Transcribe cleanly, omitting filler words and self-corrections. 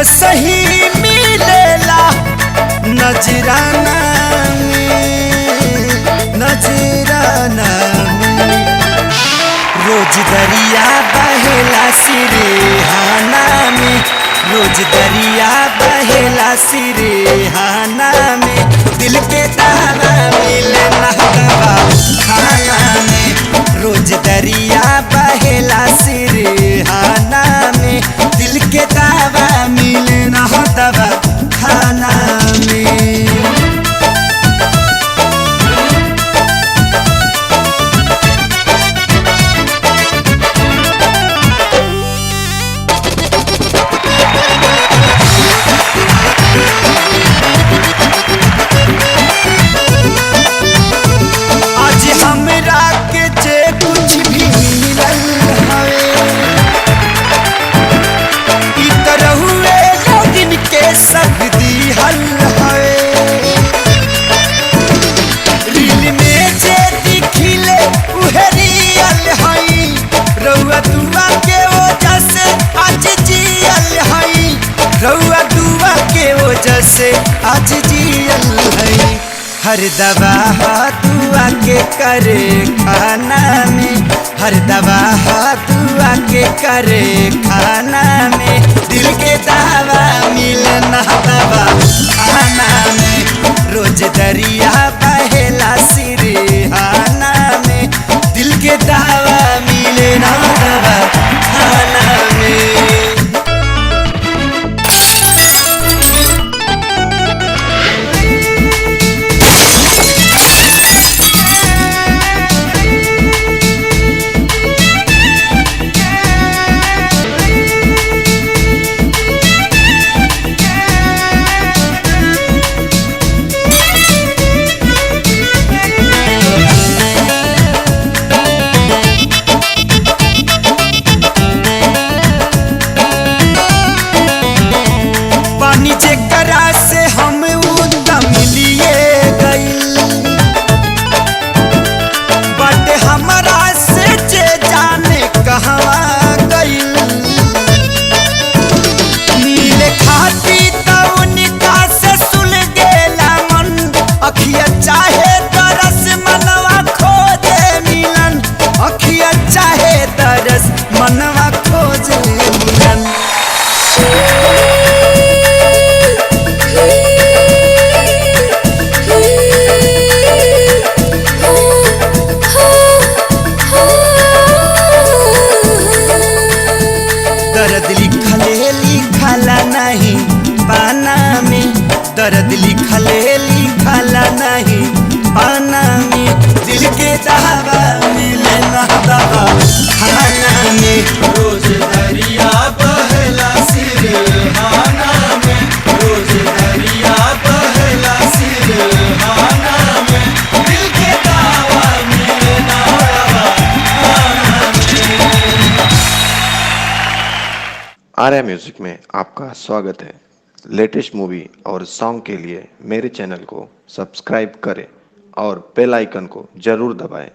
सही मिलेला नजराना में, नजराना में। रोज दरिया बहेला सिरेहाना में, रोज दरिया बहेला सिरेहाना में। दिल के दावा मिले ना दवा खाना में, रोज दरिया बहेला सिरेहाना में। दिल के दावा मिले ना दवा खाना में। रउआ दुआ के वजह से आज जियल है। हर दवा दुआ के करे खाना में, हर दवा दुआ के करे खाना में। दिल के दावा मिले ना दवा खाना में, रोज दरिया बहेला सिरेहाना में। दिल के दावा मिले ना दवा खाना में। मनवा खोजे मिलन। दर्द लिखला नहीं पाना में, दर्द लिखला नहीं पाना में। दिल के दावा मिले ना दवा खाना में, रोज दरिया बहेला सिरहाना में, रोज दरिया बहेला सिरहाना में। दिल के दावा मिले ना दवा खाना में। आर्या म्यूजिक में आपका स्वागत है। लेटेस्ट मूवी और सॉन्ग के लिए मेरे चैनल को सब्सक्राइब करें और बेल आइकन को जरूर दबाएं।